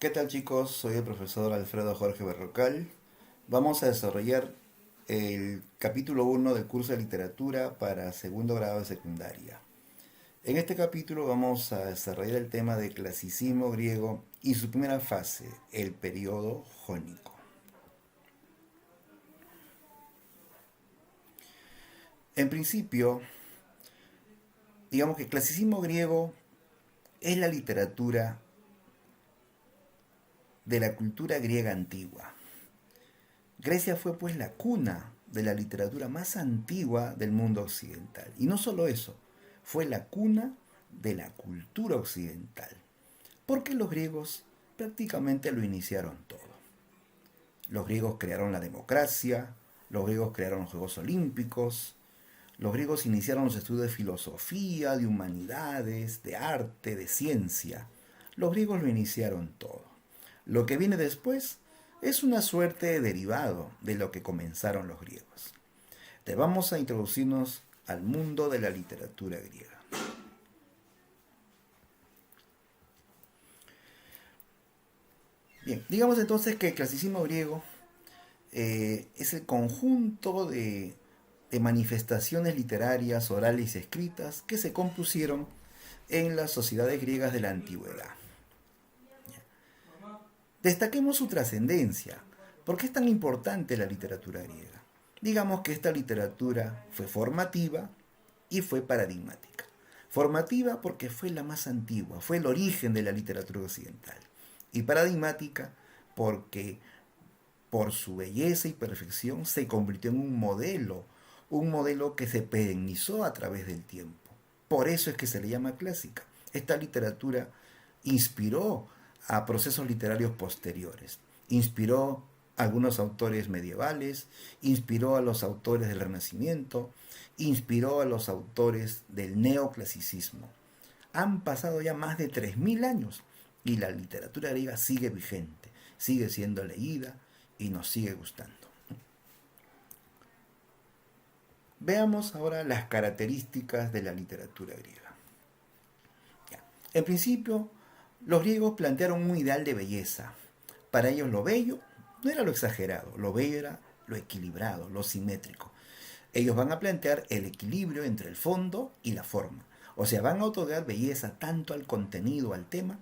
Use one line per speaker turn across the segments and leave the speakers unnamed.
¿Qué tal chicos? Soy el profesor Alfredo Jorge Berrocal. Vamos a desarrollar el capítulo 1 del curso de literatura para segundo grado de secundaria. En este capítulo vamos a desarrollar el tema de clasicismo griego y su primera fase, el periodo jónico. En principio, digamos que el clasicismo griego es la literatura de la cultura griega antigua. Grecia fue pues la cuna de la literatura más antigua del mundo occidental. Y no solo eso, fue la cuna de la cultura occidental. Porque los griegos prácticamente lo iniciaron todo. Los griegos crearon la democracia, los griegos crearon los Juegos Olímpicos, los griegos iniciaron los estudios de filosofía, de humanidades, de arte, de ciencia. Los griegos lo iniciaron todo. Lo que viene después es una suerte de derivado de lo que comenzaron los griegos. Te vamos a introducirnos al mundo de la literatura griega. Bien, digamos entonces que el clasicismo griego es el conjunto de manifestaciones literarias, orales y escritas que se compusieron en las sociedades griegas de la antigüedad. Destaquemos su trascendencia. ¿Por qué es tan importante la literatura griega? Digamos que esta literatura fue formativa y fue paradigmática. Formativa porque fue la más antigua, fue el origen de la literatura occidental. Y paradigmática porque por su belleza y perfección se convirtió en un modelo que se perennizó a través del tiempo. Por eso es que se le llama clásica. Esta literatura inspiró a procesos literarios posteriores. Inspiró a algunos autores medievales, inspiró a los autores del Renacimiento, inspiró a los autores del neoclasicismo. Han pasado ya más de 3000 años y la literatura griega sigue vigente, sigue siendo leída y nos sigue gustando. Veamos ahora las características de la literatura griega. En principio, los griegos plantearon un ideal de belleza. Para ellos lo bello no era lo exagerado, lo bello era lo equilibrado, lo simétrico. Ellos van a plantear el equilibrio entre el fondo y la forma. O sea, van a otorgar belleza tanto al contenido, al tema,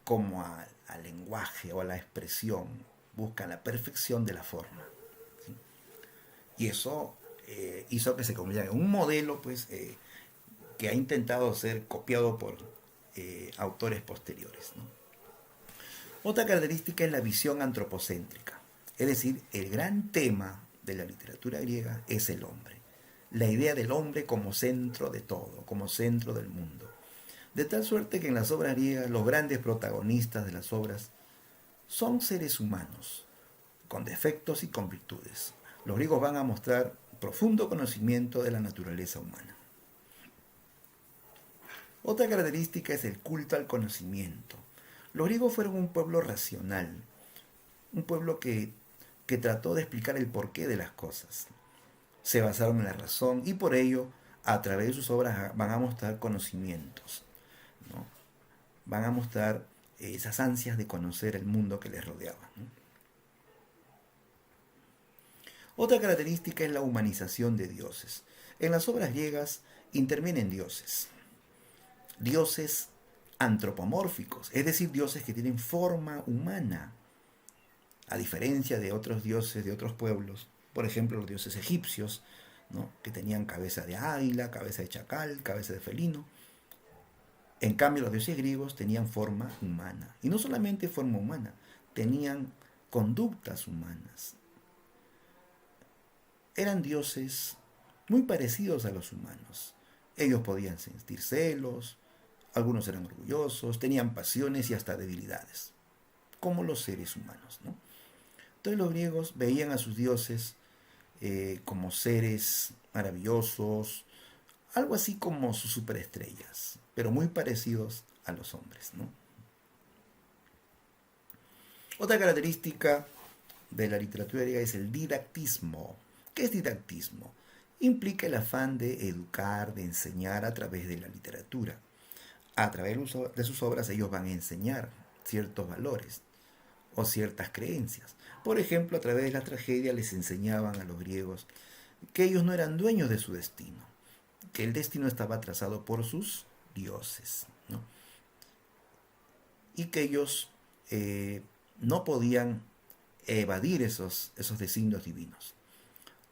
como al lenguaje o a la expresión. Buscan la perfección de la forma. ¿Sí? Y eso hizo que se convirtiera en un modelo pues, que ha intentado ser copiado por autores posteriores, ¿no? Otra característica es la visión antropocéntrica, es decir, el gran tema de la literatura griega es el hombre, la idea del hombre como centro de todo, como centro del mundo. De tal suerte que en las obras griegas los grandes protagonistas de las obras son seres humanos, con defectos y con virtudes. Los griegos van a mostrar profundo conocimiento de la naturaleza humana. Otra característica es el culto al conocimiento. Los griegos fueron un pueblo racional, un pueblo que trató de explicar el porqué de las cosas. Se basaron en la razón y por ello, a través de sus obras, van a mostrar conocimientos, ¿no? Van a mostrar esas ansias de conocer el mundo que les rodeaba, ¿no? Otra característica es la humanización de dioses. En las obras griegas intervienen dioses. Dioses antropomórficos, es decir, dioses que tienen forma humana, a diferencia de otros dioses de otros pueblos, por ejemplo los dioses egipcios, ¿no? Que tenían cabeza de águila, cabeza de chacal, cabeza de felino. En cambio los dioses griegos tenían forma humana, y no solamente forma humana, tenían conductas humanas. Eran dioses muy parecidos a los humanos. Ellos podían sentir celos, algunos eran orgullosos, tenían pasiones y hasta debilidades, como los seres humanos, ¿no? Entonces los griegos veían a sus dioses como seres maravillosos, algo así como sus superestrellas, pero muy parecidos a los hombres, ¿no? Otra característica de la literatura griega es el didactismo. ¿Qué es didactismo? Implica el afán de educar, de enseñar a través de la literatura. A través de sus obras ellos van a enseñar ciertos valores. o ciertas creencias. Por ejemplo, a través de la tragedia les enseñaban a los griegos que ellos no eran dueños de su destino, que el destino estaba trazado por sus dioses, ¿no? Y que ellos no podían evadir esos designios divinos.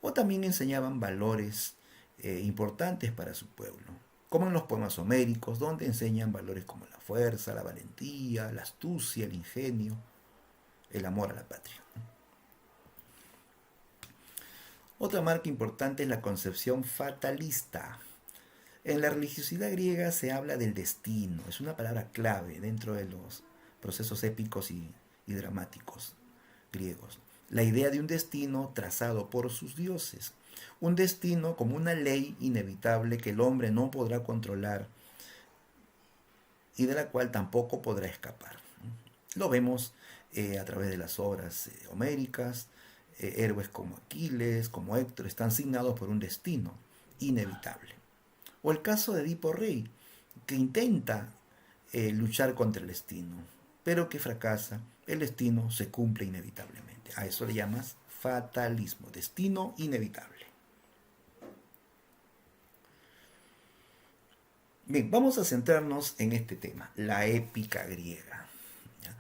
O también enseñaban valores importantes para su pueblo, como en los poemas homéricos, donde enseñan valores como la fuerza, la valentía, la astucia, el ingenio, el amor a la patria. Otra marca importante es la concepción fatalista. En la religiosidad griega se habla del destino, es una palabra clave dentro de los procesos épicos y dramáticos griegos. La idea de un destino trazado por sus dioses, un destino como una ley inevitable que el hombre no podrá controlar y de la cual tampoco podrá escapar. Lo vemos a través de las obras homéricas. Héroes como Aquiles, como Héctor, están signados por un destino inevitable. O el caso de Edipo Rey, que intenta luchar contra el destino, pero que fracasa. El destino se cumple inevitablemente. A eso le llamas fatalismo, destino inevitable. Bien, vamos a centrarnos en este tema, la épica griega, ¿ya?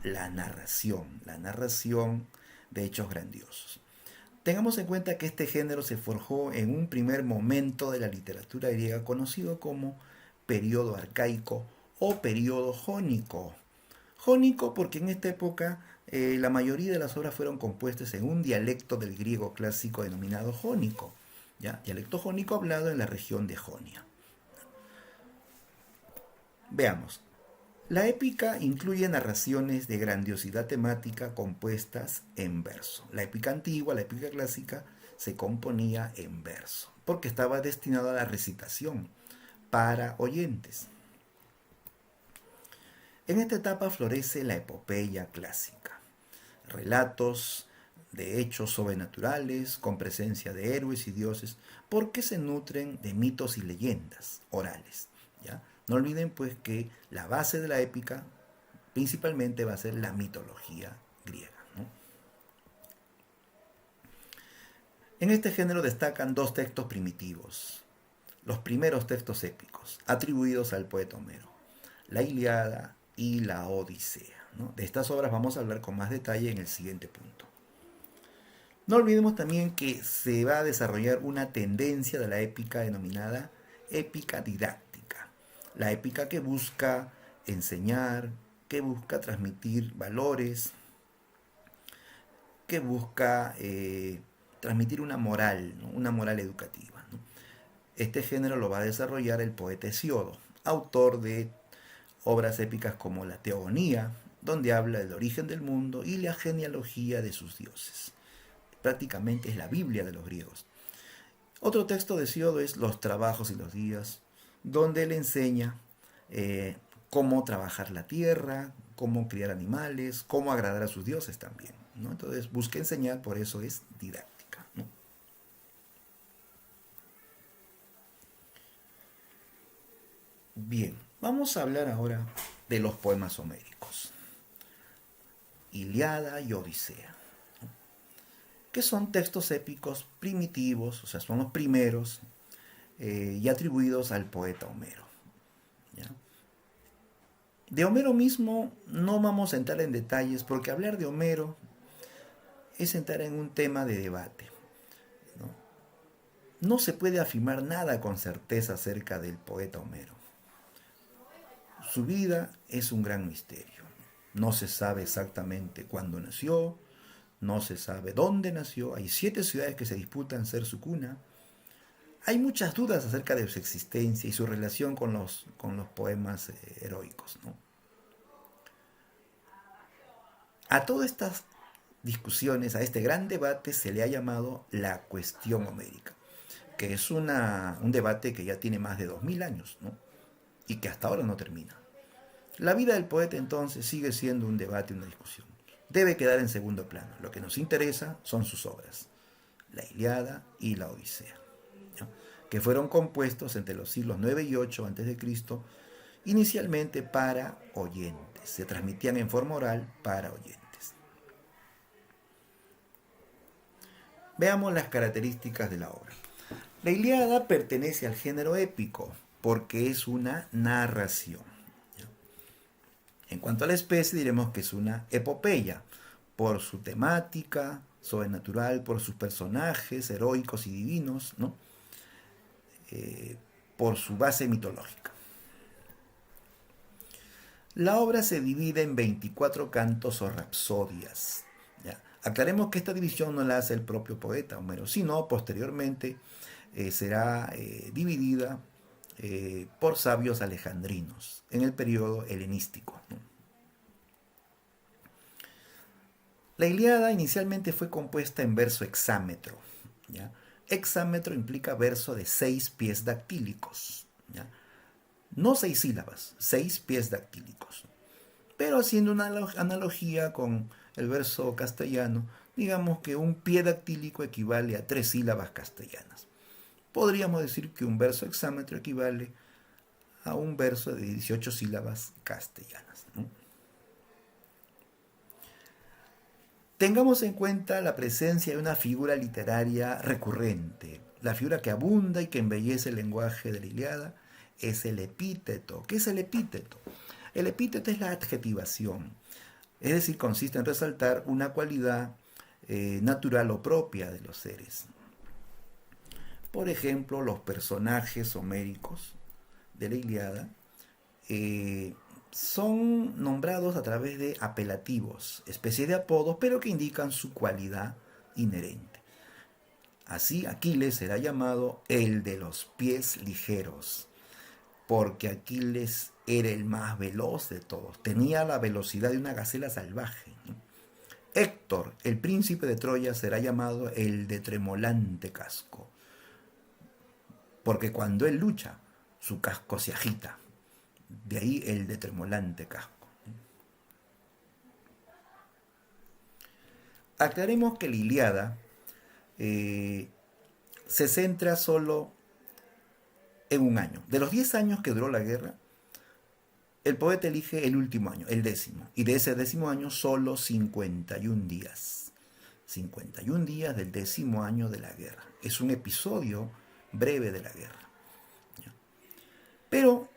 La narración de hechos grandiosos. Tengamos en cuenta que este género se forjó en un primer momento de la literatura griega conocido como periodo arcaico o periodo jónico. Jónico porque en esta época la mayoría de las obras fueron compuestas en un dialecto del griego clásico denominado jónico, ¿ya? Dialecto jónico hablado en la región de Jonia. Veamos. La épica incluye narraciones de grandiosidad temática compuestas en verso. La épica antigua, la épica clásica, se componía en verso, porque estaba destinado a la recitación para oyentes. En esta etapa florece la epopeya clásica, relatos de hechos sobrenaturales con presencia de héroes y dioses, porque se nutren de mitos y leyendas orales, ¿ya? No olviden pues que la base de la épica principalmente va a ser la mitología griega, ¿no? En este género destacan dos textos primitivos, los primeros textos épicos atribuidos al poeta Homero, la Ilíada y la Odisea, ¿no? De estas obras vamos a hablar con más detalle en el siguiente punto. No olvidemos también que se va a desarrollar una tendencia de la épica denominada épica didáctica. La épica que busca enseñar, que busca transmitir valores, que busca transmitir una moral, ¿no? Una moral educativa, ¿no? Este género lo va a desarrollar el poeta Hesíodo, autor de obras épicas como la Teogonía, donde habla del origen del mundo y la genealogía de sus dioses. Prácticamente es la Biblia de los griegos. Otro texto de Hesíodo es Los trabajos y los días, donde él enseña cómo trabajar la tierra, cómo criar animales, cómo agradar a sus dioses también, ¿no? Entonces busca enseñar, por eso es didáctica, ¿no? Bien, vamos a hablar ahora de los poemas homéricos, Ilíada y Odisea, ¿no? Que son textos épicos primitivos, o sea, son los primeros y atribuidos al poeta Homero, ¿ya? De Homero mismo no vamos a entrar en detalles porque hablar de Homero es entrar en un tema de debate, ¿no? No se puede afirmar nada con certeza acerca del poeta Homero. Su vida es un gran misterio. No se sabe exactamente cuándo nació, no se sabe dónde nació. Hay 7 ciudades que se disputan ser su cuna. Hay muchas dudas acerca de su existencia y su relación con los poemas heroicos, ¿no? A todas estas discusiones, a este gran debate, se le ha llamado la cuestión homérica, que es un debate que ya tiene más de 2000 años, ¿no? Y que hasta ahora no termina. La vida del poeta entonces sigue siendo un debate, una discusión. Debe quedar en segundo plano. Lo que nos interesa son sus obras, la Ilíada y la Odisea, ¿no? Que fueron compuestos entre los siglos 9 y 8 a.C., inicialmente para oyentes. Se transmitían en forma oral para oyentes. Veamos las características de la obra. La Ilíada pertenece al género épico porque es una narración. En cuanto a la especie, diremos que es una epopeya por su temática sobrenatural, por sus personajes heroicos y divinos, ¿no? Por su base mitológica. La obra se divide en 24 cantos o rapsodias. ¿Ya? Aclaremos que esta división no la hace el propio poeta Homero, sino posteriormente será dividida por sabios alejandrinos en el periodo helenístico, ¿no? La Ilíada inicialmente fue compuesta en verso hexámetro. ¿Ya? Hexámetro implica verso de 6 pies dactílicos. ¿Ya? No 6 sílabas, 6 pies dactílicos. Pero haciendo una analogía con el verso castellano, digamos que un pie dactílico equivale a 3 sílabas castellanas. Podríamos decir que un verso hexámetro equivale a un verso de 18 sílabas castellanas, ¿no? Tengamos en cuenta la presencia de una figura literaria recurrente. La figura que abunda y que embellece el lenguaje de la Ilíada es el epíteto. ¿Qué es el epíteto? El epíteto es la adjetivación, es decir, consiste en resaltar una cualidad natural o propia de los seres. Por ejemplo, los personajes homéricos de la Ilíada son nombrados a través de apelativos, especie de apodos, pero que indican su cualidad inherente. Así, Aquiles será llamado el de los pies ligeros, porque Aquiles era el más veloz de todos, tenía la velocidad de una gacela salvaje. Héctor, el príncipe de Troya, será llamado el de tremolante casco, porque cuando él lucha, su casco se agita. De ahí el de tremolante casco. Aclaremos que la Ilíada se centra solo en un año. De los 10 años que duró la guerra, el poeta elige el último año, el 10º. Y de ese 10º año solo 51 días. 51 días del 10º año de la guerra. Es un episodio breve de la guerra. Pero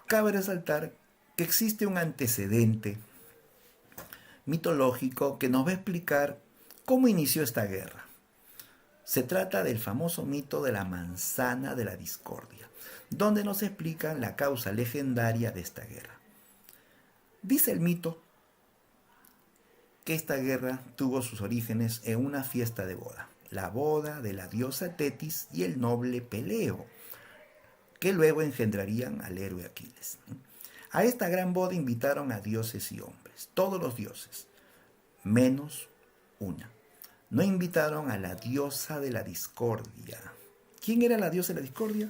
cabe resaltar que existe un antecedente mitológico que nos va a explicar cómo inició esta guerra. Se trata del famoso mito de la manzana de la discordia, donde nos explican la causa legendaria de esta guerra. Dice el mito que esta guerra tuvo sus orígenes en una fiesta de boda, la boda de la diosa Tetis y el noble Peleo, que luego engendrarían al héroe Aquiles. A esta gran boda invitaron a dioses y hombres, todos los dioses, menos una. No invitaron a la diosa de la discordia. ¿Quién era la diosa de la discordia?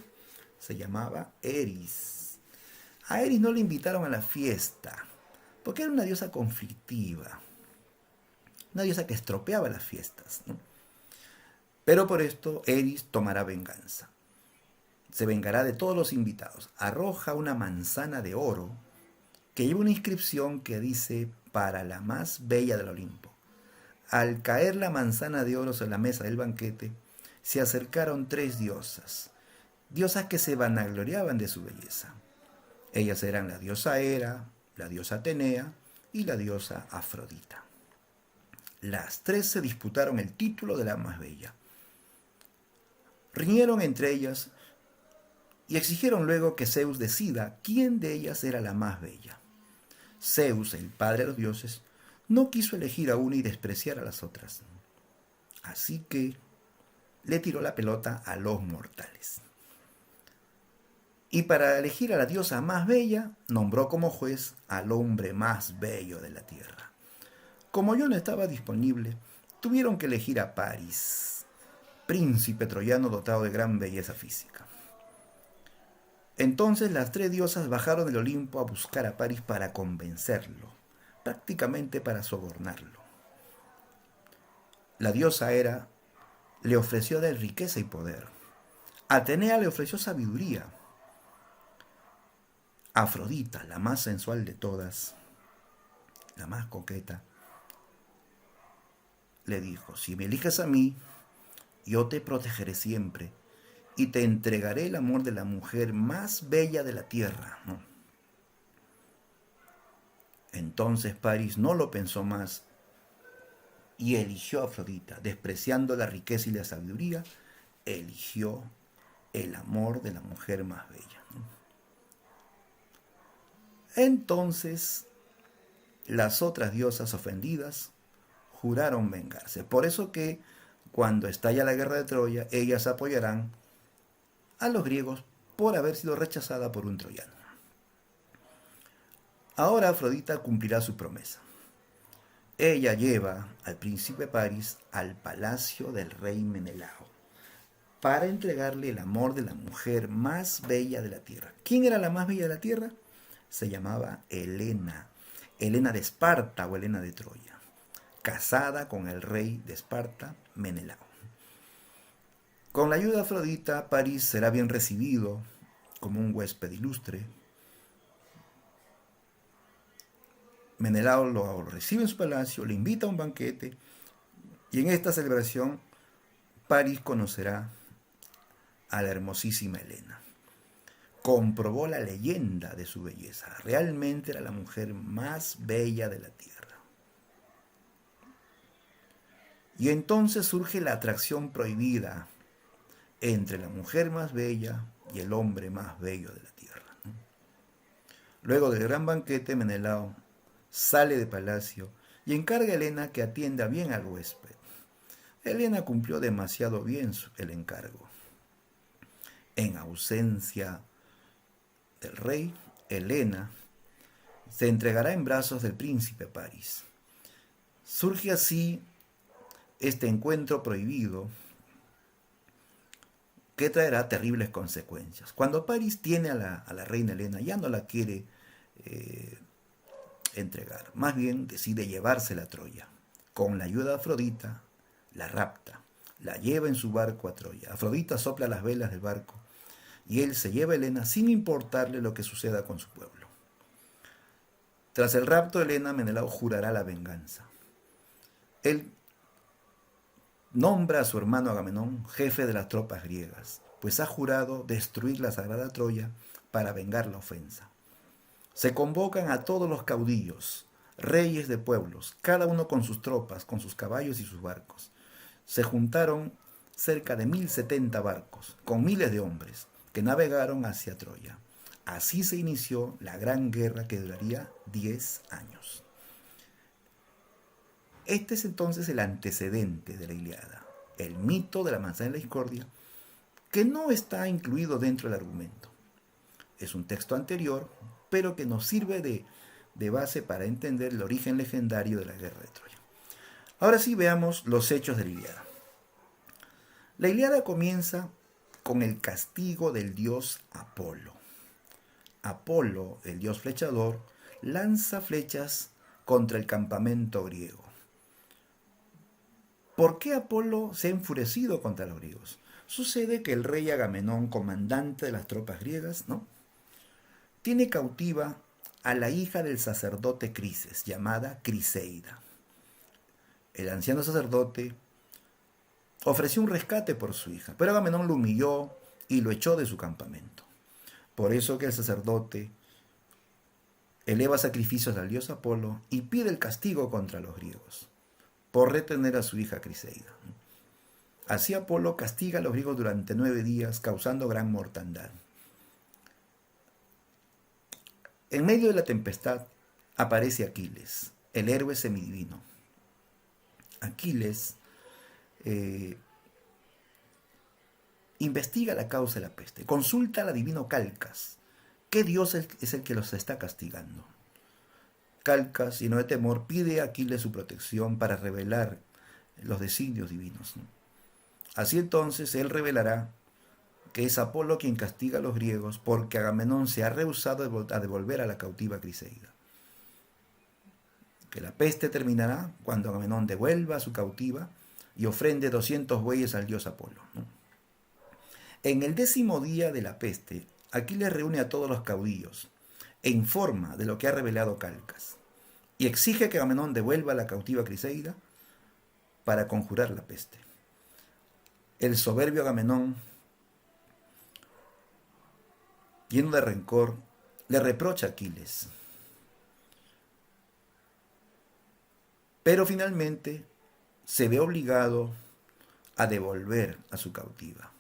Se llamaba Eris. A Eris no le invitaron a la fiesta, porque era una diosa conflictiva, una diosa que estropeaba las fiestas, ¿no? Pero por esto Eris tomará venganza. Se vengará de todos los invitados. Arroja una manzana de oro que lleva una inscripción que dice: para la más bella del Olimpo. Al caer la manzana de oro sobre la mesa del banquete, se acercaron 3 diosas, diosas que se vanagloriaban de su belleza. Ellas eran la diosa Hera, la diosa Atenea y la diosa Afrodita. Las 3 se disputaron el título de la más bella. Riñeron entre ellas y exigieron luego que Zeus decida quién de ellas era la más bella. Zeus, el padre de los dioses, no quiso elegir a una y despreciar a las otras. Así que le tiró la pelota a los mortales. Y para elegir a la diosa más bella, nombró como juez al hombre más bello de la tierra. Como yo no estaba disponible, tuvieron que elegir a Paris, príncipe troyano dotado de gran belleza física. Entonces las 3 diosas bajaron del Olimpo a buscar a Paris para convencerlo, prácticamente para sobornarlo. La diosa Hera le ofreció de riqueza y poder. Atenea le ofreció sabiduría. Afrodita, la más sensual de todas, la más coqueta, le dijo: si me eliges a mí, yo te protegeré siempre y te entregaré el amor de la mujer más bella de la tierra, ¿no? Entonces París no lo pensó más y eligió a Afrodita, despreciando la riqueza y la sabiduría, eligió el amor de la mujer más bella, ¿no? Entonces las otras diosas ofendidas juraron vengarse. Por eso que cuando estalla la guerra de Troya, ellas apoyarán a los griegos por haber sido rechazada por un troyano. Ahora Afrodita cumplirá su promesa. Ella lleva al príncipe París al palacio del rey Menelao para entregarle el amor de la mujer más bella de la tierra. ¿Quién era la más bella de la tierra? Se llamaba Helena, Helena de Esparta o Helena de Troya, casada con el rey de Esparta, Menelao. Con la ayuda de Afrodita, París será bien recibido como un huésped ilustre. Menelao lo recibe en su palacio, le invita a un banquete y en esta celebración París conocerá a la hermosísima Helena. Comprobó la leyenda de su belleza. Realmente era la mujer más bella de la tierra. Y entonces surge la atracción prohibida entre la mujer más bella y el hombre más bello de la tierra. Luego del gran banquete, Menelao sale de palacio y encarga a Helena que atienda bien al huésped. Helena cumplió demasiado bien el encargo. En ausencia del rey, Helena se entregará en brazos del príncipe París. Surge así este encuentro prohibido que traerá terribles consecuencias. Cuando París tiene a la reina Helena, ya no la quiere entregar, más bien decide llevársela a Troya. Con la ayuda de Afrodita, la rapta, la lleva en su barco a Troya. Afrodita sopla las velas del barco y él se lleva a Helena sin importarle lo que suceda con su pueblo. Tras el rapto de Helena, Menelao jurará la venganza. Él nombra a su hermano Agamenón jefe de las tropas griegas, pues ha jurado destruir la sagrada Troya para vengar la ofensa. Se convocan a todos los caudillos, reyes de pueblos, cada uno con sus tropas, con sus caballos y sus barcos. Se juntaron cerca de 1070 barcos, con miles de hombres, que navegaron hacia Troya. Así se inició la gran guerra que duraría 10 años. Este es entonces el antecedente de la Ilíada, el mito de la manzana de la discordia, que no está incluido dentro del argumento. Es un texto anterior, pero que nos sirve de base para entender el origen legendario de la guerra de Troya. Ahora sí veamos los hechos de la Ilíada. La Ilíada comienza con el castigo del dios Apolo. Apolo, el dios flechador, lanza flechas contra el campamento griego. ¿Por qué Apolo se ha enfurecido contra los griegos? Sucede que el rey Agamenón, comandante de las tropas griegas, ¿no?, tiene cautiva a la hija del sacerdote Crises, llamada Criseida. El anciano sacerdote ofreció un rescate por su hija, pero Agamenón lo humilló y lo echó de su campamento. Por eso que el sacerdote eleva sacrificios al dios Apolo y pide el castigo contra los griegos por retener a su hija Criseida. Así Apolo castiga a los griegos durante 9 días, causando gran mortandad. En medio de la tempestad aparece Aquiles, el héroe semidivino. Aquiles investiga la causa de la peste, consulta al adivino Calcas. ¿Qué dios es el que los está castigando? Calcas, lleno de temor, pide a Aquiles su protección para revelar los designios divinos. Así entonces él revelará que es Apolo quien castiga a los griegos porque Agamenón se ha rehusado a devolver a la cautiva Criseida. Que la peste terminará cuando Agamenón devuelva a su cautiva y ofrende 200 bueyes al dios Apolo, ¿no? En el 10º día de la peste, Aquiles reúne a todos los caudillos e informa de lo que ha revelado Calcas y exige que Agamenón devuelva a la cautiva Criseida para conjurar la peste. El soberbio Agamenón, lleno de rencor, le reprocha a Aquiles. Pero finalmente se ve obligado a devolver a su cautiva.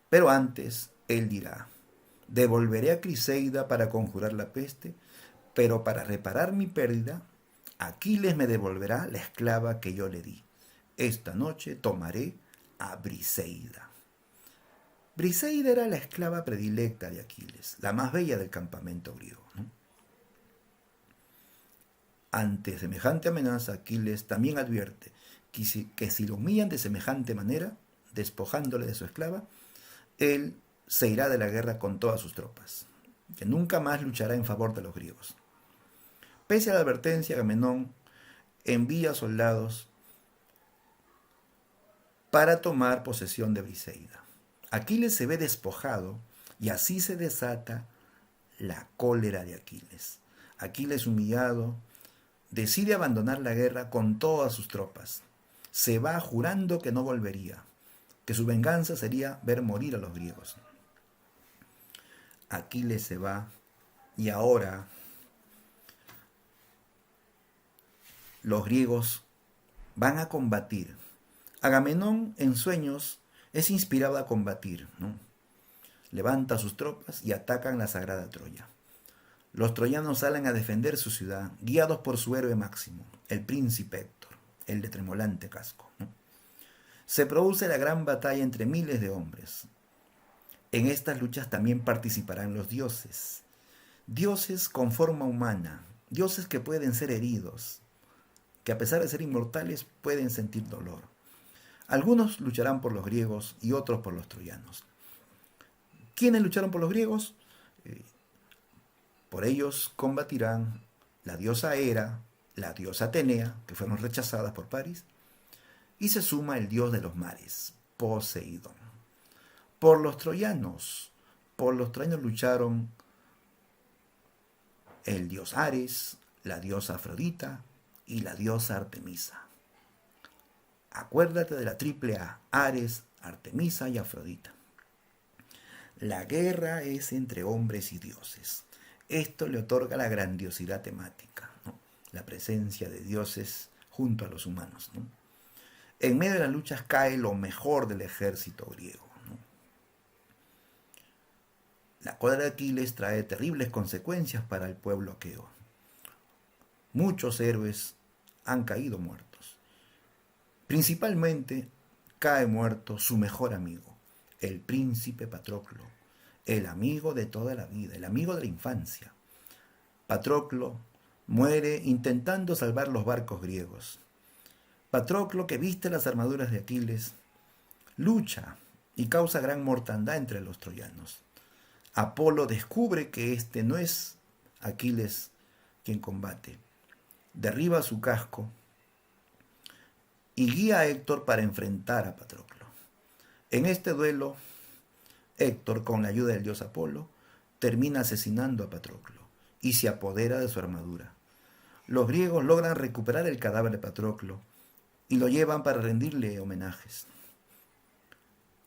Pero antes él dirá: devolveré a Criseida para conjurar la peste, pero para reparar mi pérdida, Aquiles me devolverá la esclava que yo le di. Esta noche tomaré a Briseida. Briseida era la esclava predilecta de Aquiles, la más bella del campamento griego, ¿no? Ante semejante amenaza, Aquiles también advierte que si lo humillan de semejante manera, despojándole de su esclava, él se irá de la guerra con todas sus tropas, que nunca más luchará en favor de los griegos. Pese a la advertencia, Agamenón envía soldados para tomar posesión de Briseida. Aquiles se ve despojado y así se desata la cólera de Aquiles. Aquiles, humillado, decide abandonar la guerra con todas sus tropas. Se va jurando que no volvería, que su venganza sería ver morir a los griegos. Aquiles se va y ahora los griegos van a combatir. Agamenón en sueños es inspirado a combatir, ¿no? Levanta sus tropas y atacan la sagrada Troya. Los troyanos salen a defender su ciudad, guiados por su héroe máximo, el príncipe Héctor, el de tremolante casco, ¿no? Se produce la gran batalla entre miles de hombres. En estas luchas también participarán los dioses. Dioses con forma humana, dioses que pueden ser heridos, que a pesar de ser inmortales pueden sentir dolor. Algunos lucharán por los griegos y otros por los troyanos. ¿Quiénes lucharon por los griegos? Por ellos combatirán la diosa Hera, la diosa Atenea, que fueron rechazadas por París, y se suma el dios de los mares, Poseidón. Por los troyanos lucharon el dios Ares, la diosa Afrodita y la diosa Artemisa. Acuérdate de la triple A: Ares, Artemisa y Afrodita. La guerra es entre hombres y dioses. Esto le otorga la grandiosidad temática, ¿no? La presencia de dioses junto a los humanos, ¿no? En medio de las luchas cae lo mejor del ejército griego, ¿no? La cólera de Aquiles trae terribles consecuencias para el pueblo aqueo. Muchos héroes han caído muertos. Principalmente cae muerto su mejor amigo, el príncipe Patroclo, el amigo de toda la vida, el amigo de la infancia. Patroclo muere intentando salvar los barcos griegos. Patroclo, que viste las armaduras de Aquiles, lucha y causa gran mortandad entre los troyanos. Apolo descubre que este no es Aquiles quien combate. Derriba su casco y guía a Héctor para enfrentar a Patroclo. En este duelo, Héctor, con la ayuda del dios Apolo, termina asesinando a Patroclo y se apodera de su armadura. Los griegos logran recuperar el cadáver de Patroclo y lo llevan para rendirle homenajes.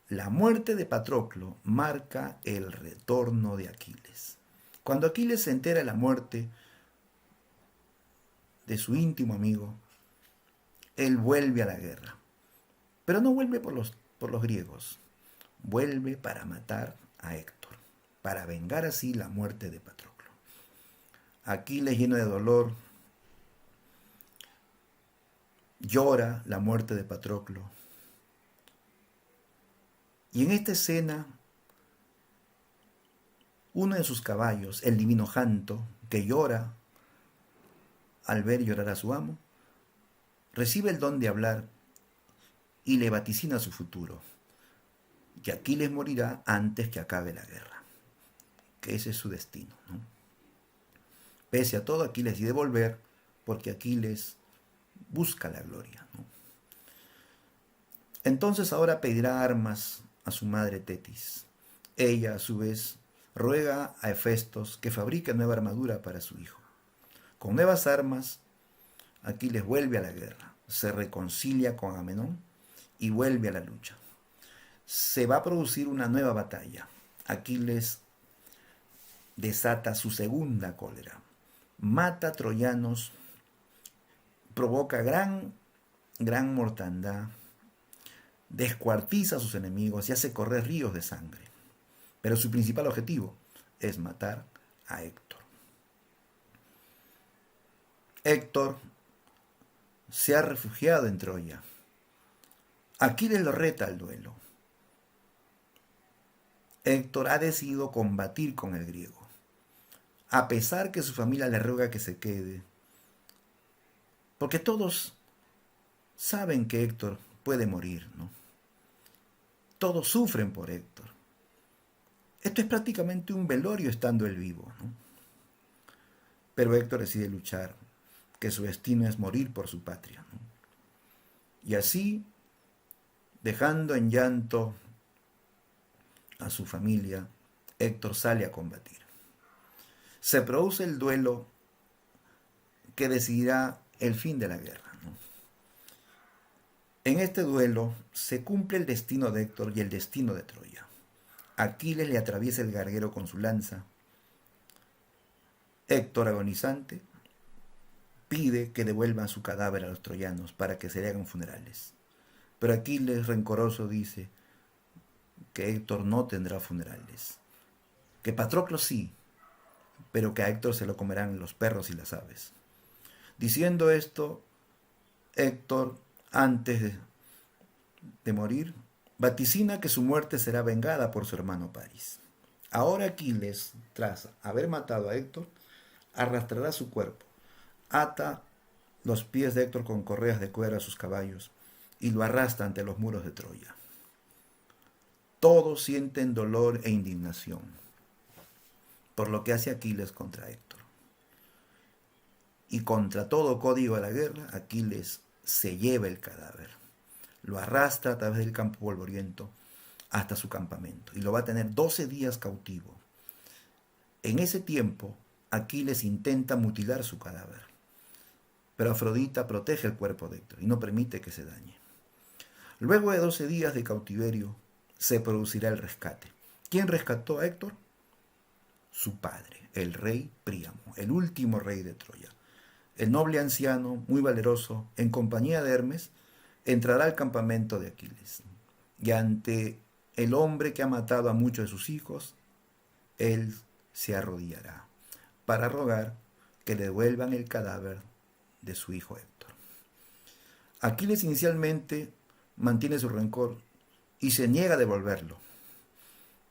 La muerte de Patroclo marca el retorno de Aquiles. Cuando Aquiles se entera de la muerte de su íntimo amigo, él vuelve a la guerra. Pero no vuelve por los griegos. Vuelve para matar a Héctor, para vengar así la muerte de Patroclo. Aquiles, lleno de dolor, llora la muerte de Patroclo. Y en esta escena, uno de sus caballos, el divino Janto, que llora al ver llorar a su amo, recibe el don de hablar y le vaticina su futuro, que Aquiles morirá antes que acabe la guerra, que ese es su destino, ¿no? Pese a todo, Aquiles decide volver porque Aquiles busca la gloria, ¿no? Entonces ahora pedirá armas a su madre Tetis. Ella, a su vez, ruega a Hefestos que fabrique nueva armadura para su hijo. Con nuevas armas, Aquiles vuelve a la guerra, se reconcilia con Agamenón y vuelve a la lucha. se va a producir una nueva batalla. Aquiles desata su segunda cólera. Mata troyanos, provoca gran mortandad, descuartiza a sus enemigos y hace correr ríos de sangre. Pero su principal objetivo es matar a Héctor. Héctor se ha refugiado en Troya. Aquiles lo reta al duelo. Héctor ha decidido combatir con el griego. A pesar que su familia le ruega que se quede, porque todos saben que Héctor puede morir, ¿no? Todos sufren por Héctor. Esto es prácticamente un velorio estando él vivo, ¿no? Pero Héctor decide luchar, que su destino es morir por su patria, ¿no? Y así, dejando en llanto a su familia, Héctor sale a combatir. Se produce el duelo que decidirá el fin de la guerra, ¿no? En este duelo se cumple el destino de Héctor y el destino de Troya. Aquiles le atraviesa el garguero con su lanza. Héctor, agonizante, pide que devuelvan su cadáver a los troyanos para que se le hagan funerales. Pero Aquiles, rencoroso, dice que Héctor no tendrá funerales, que Patroclo sí, pero que a Héctor se lo comerán los perros y las aves. Diciendo esto, Héctor, antes de morir, vaticina que su muerte será vengada por su hermano París. Ahora Aquiles, tras haber matado a Héctor, arrastrará su cuerpo, ata los pies de Héctor con correas de cuero a sus caballos y lo arrastra ante los muros de Troya. Todos sienten dolor e indignación por lo que hace Aquiles contra Héctor. Y contra todo código de la guerra, Aquiles se lleva el cadáver, lo arrastra a través del campo polvoriento hasta su campamento y lo va a tener 12 días cautivo. En ese tiempo, Aquiles intenta mutilar su cadáver, pero Afrodita protege el cuerpo de Héctor y no permite que se dañe. Luego de 12 días de cautiverio, se producirá el rescate. ¿Quién rescató a Héctor? Su padre, el rey Príamo, el último rey de Troya. El noble anciano, muy valeroso, en compañía de Hermes, entrará al campamento de Aquiles. Y ante el hombre que ha matado a muchos de sus hijos, él se arrodillará para rogar que le devuelvan el cadáver de su hijo Héctor. Aquiles inicialmente mantiene su rencor y se niega a devolverlo,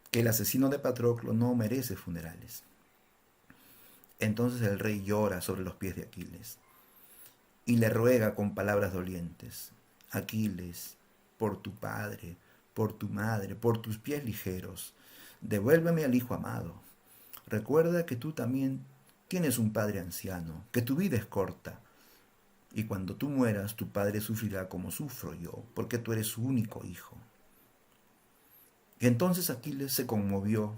que el asesino de Patroclo no merece funerales. Entonces el rey llora sobre los pies de Aquiles y le ruega con palabras dolientes: Aquiles, por tu padre, por tu madre, por tus pies ligeros, devuélveme al hijo amado. Recuerda que tú también tienes un padre anciano, que tu vida es corta, y cuando tú mueras tu padre sufrirá como sufro yo, porque tú eres su único hijo. Y entonces Aquiles se conmovió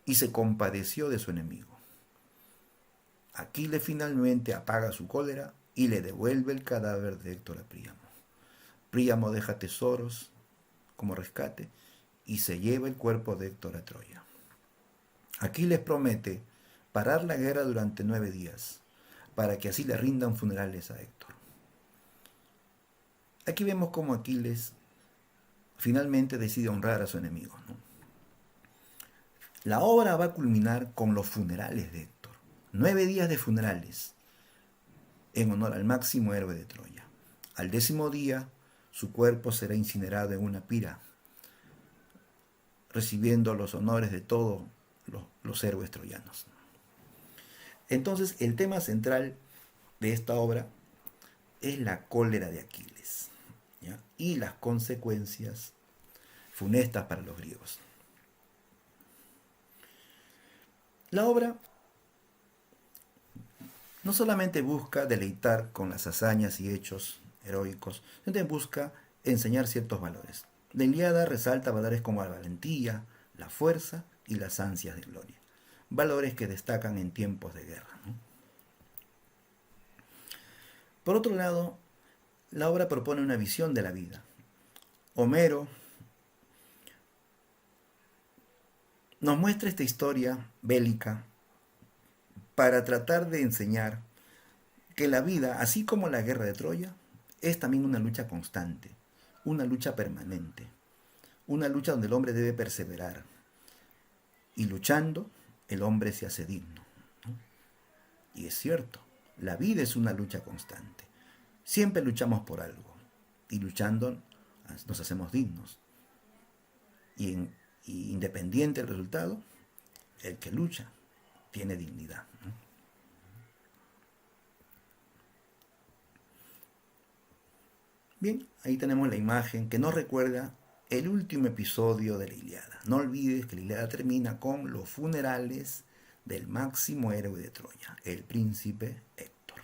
y se compadeció de su enemigo. Aquiles finalmente apaga su cólera y le devuelve el cadáver de Héctor a Príamo. Príamo deja tesoros como rescate y se lleva el cuerpo de Héctor a Troya. Aquiles promete parar la guerra durante 9 días, para que así le rindan funerales a Héctor. Aquí vemos cómo Aquiles finalmente decide honrar a su enemigo, ¿no? La obra va a culminar con los funerales de Héctor. 9 días de funerales en honor al máximo héroe de Troya. Al 10º día, su cuerpo será incinerado en una pira, recibiendo los honores de todos los héroes troyanos. Entonces, el tema central de esta obra es la cólera de Aquiles, ¿ya? Y las consecuencias funestas para los griegos. La obra no solamente busca deleitar con las hazañas y hechos heroicos, sino también busca enseñar ciertos valores. La Ilíada resalta valores como la valentía, la fuerza y las ansias de gloria. Valores que destacan en tiempos de guerra, ¿no? Por otro lado, la obra propone una visión de la vida. Homero nos muestra esta historia bélica para tratar de enseñar que la vida, así como la guerra de Troya, es también una lucha constante, una lucha permanente, una lucha donde el hombre debe perseverar. Y luchando, el hombre se hace digno. Y es cierto, la vida es una lucha constante. Siempre luchamos por algo. Y luchando nos hacemos dignos. Y independiente del resultado, el que lucha tiene dignidad. Bien, ahí tenemos la imagen que nos recuerda el último episodio de la Ilíada. No olvides que la Ilíada termina con los funerales del máximo héroe de Troya, el príncipe Héctor.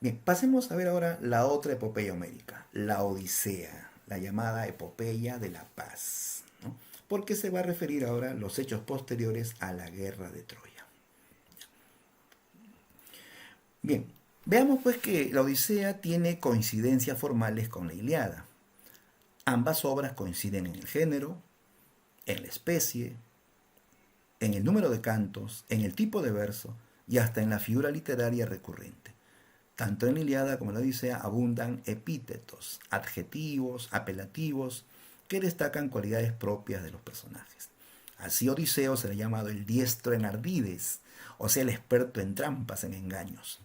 Bien, pasemos a ver ahora la otra epopeya homérica, la Odisea, la llamada epopeya de la paz, ¿no? Porque se va a referir ahora a los hechos posteriores a la guerra de Troya. Bien, veamos pues que la Odisea tiene coincidencias formales con la Ilíada. Ambas obras coinciden en el género, en la especie, en el número de cantos, en el tipo de verso y hasta en la figura literaria recurrente. Tanto en la Ilíada como en la Odisea abundan epítetos, adjetivos, apelativos, que destacan cualidades propias de los personajes. Así Odiseo será llamado el diestro en ardides, o sea, el experto en trampas, en engaños.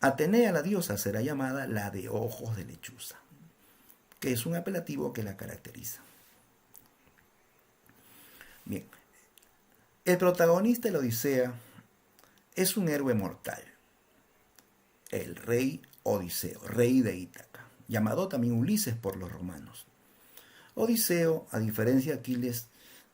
Atenea, la diosa, será llamada la de ojos de lechuza, que es un apelativo que la caracteriza. Bien, el protagonista de la Odisea es un héroe mortal, el rey Odiseo, rey de Ítaca, llamado también Ulises por los romanos. Odiseo, a diferencia de Aquiles,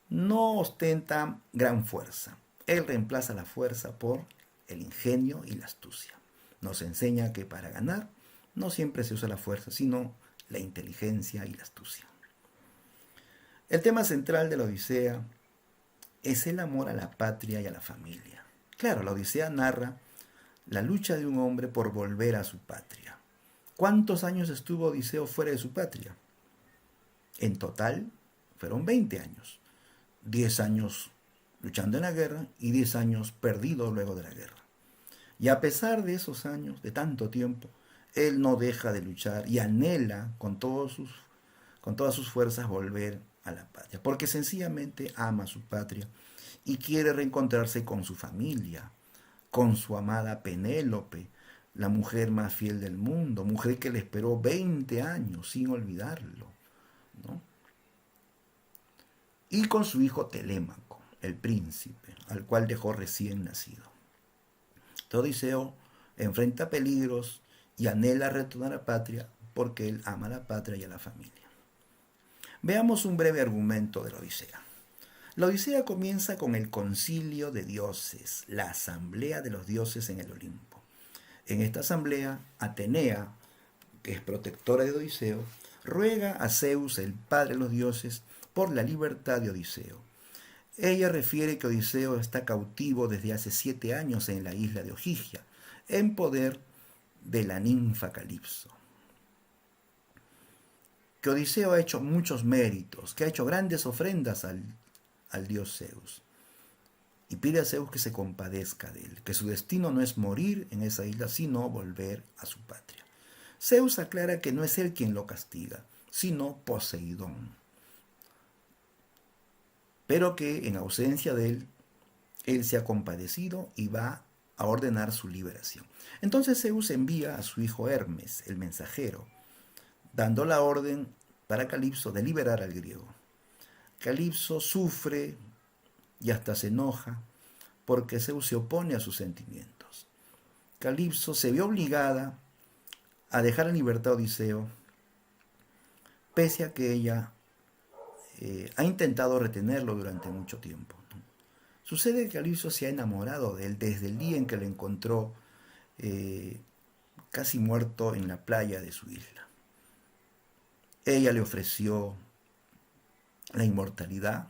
no ostenta gran fuerza. Él reemplaza la fuerza por el ingenio y la astucia. Nos enseña que para ganar no siempre se usa la fuerza, sino la inteligencia y la astucia. El tema central de la Odisea es el amor a la patria y a la familia. Claro, la Odisea narra la lucha de un hombre por volver a su patria. ¿Cuántos años estuvo Odiseo fuera de su patria? En total fueron 20 años. 10 años luchando en la guerra y 10 años perdidos luego de la guerra. Y a pesar de esos años, de tanto tiempo, él no deja de luchar y anhela con todas sus fuerzas volver a la patria, porque sencillamente ama su patria y quiere reencontrarse con su familia, con su amada Penélope, la mujer más fiel del mundo, mujer que le esperó 20 años sin olvidarlo, ¿no? Y con su hijo Telémaco, el príncipe, al cual dejó recién nacido. Odiseo enfrenta peligros y anhela retornar a la patria porque él ama a la patria y a la familia. Veamos un breve argumento de la Odisea. La Odisea comienza con el concilio de dioses, la asamblea de los dioses en el Olimpo. En esta asamblea, Atenea, que es protectora de Odiseo, ruega a Zeus, el padre de los dioses, por la libertad de Odiseo. Ella refiere que Odiseo está cautivo desde hace 7 años en la isla de Ogygia, en poder de la ninfa Calipso. Que Odiseo ha hecho muchos méritos, que ha hecho grandes ofrendas al dios Zeus. Y pide a Zeus que se compadezca de él, que su destino no es morir en esa isla, sino volver a su patria. Zeus aclara que no es él quien lo castiga, sino Poseidón, pero que en ausencia de él se ha compadecido y va a ordenar su liberación. Entonces Zeus envía a su hijo Hermes, el mensajero, dando la orden para Calipso de liberar al griego. Calipso sufre y hasta se enoja porque Zeus se opone a sus sentimientos. Calipso se ve obligada a dejar en libertad a Odiseo, pese a que ella ha intentado retenerlo durante mucho tiempo. Sucede que Calipso se ha enamorado de él desde el día en que lo encontró casi muerto en la playa de su isla. Ella le ofreció la inmortalidad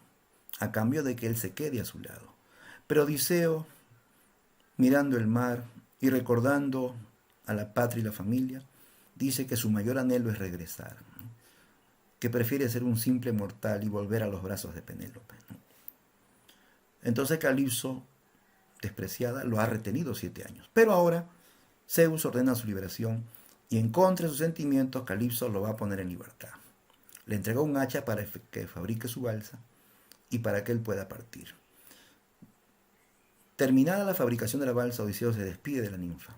a cambio de que él se quede a su lado. Pero Odiseo, mirando el mar y recordando a la patria y la familia, dice que su mayor anhelo es regresar, ¿no? Que prefiere ser un simple mortal y volver a los brazos de Penélope, ¿no? Entonces Calipso, despreciada, lo ha retenido 7 años. Pero ahora Zeus ordena su liberación y en contra de sus sentimientos Calipso lo va a poner en libertad. Le entrega un hacha para que fabrique su balsa y para que él pueda partir. Terminada la fabricación de la balsa, Odiseo se despide de la ninfa.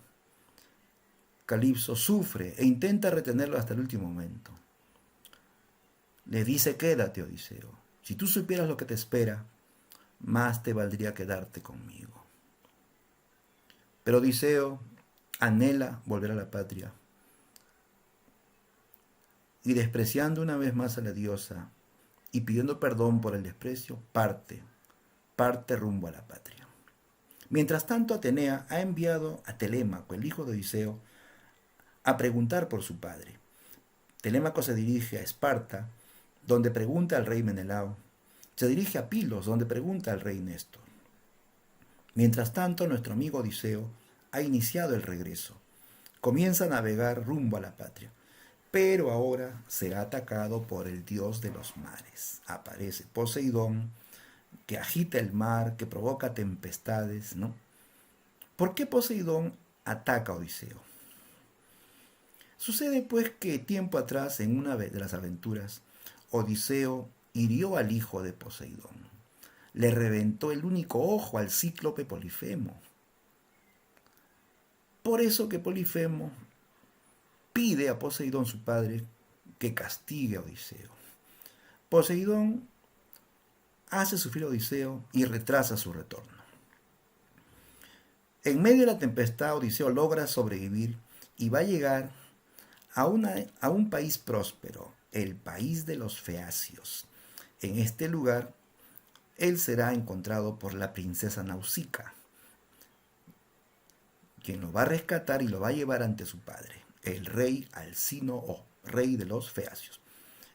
Calipso sufre e intenta retenerlo hasta el último momento. Le dice: quédate, Odiseo. Si tú supieras lo que te espera, más te valdría quedarte conmigo. Pero Odiseo anhela volver a la patria y, despreciando una vez más a la diosa y pidiendo perdón por el desprecio, parte rumbo a la patria. Mientras tanto, Atenea ha enviado a Telémaco, el hijo de Odiseo, a preguntar por su padre. Telémaco se dirige a Esparta, donde pregunta al rey Menelao. Se dirige a Pilos, donde pregunta al rey Néstor. Mientras tanto, nuestro amigo Odiseo ha iniciado el regreso. Comienza a navegar rumbo a la patria, pero ahora será atacado por el dios de los mares. Aparece Poseidón, que agita el mar, que provoca tempestades, ¿no? ¿Por qué Poseidón ataca a Odiseo? Sucede pues que tiempo atrás, en una de las aventuras, Odiseo hirió al hijo de Poseidón. Le reventó el único ojo al cíclope Polifemo. Por eso que Polifemo pide a Poseidón, su padre, que castigue a Odiseo. Poseidón hace sufrir a Odiseo y retrasa su retorno. En medio de la tempestad, Odiseo logra sobrevivir y va a llegar a un país próspero, el país de los Feacios. En este lugar, él será encontrado por la princesa Nausica, quien lo va a rescatar y lo va a llevar ante su padre, el rey Alcino o rey de los Feacios.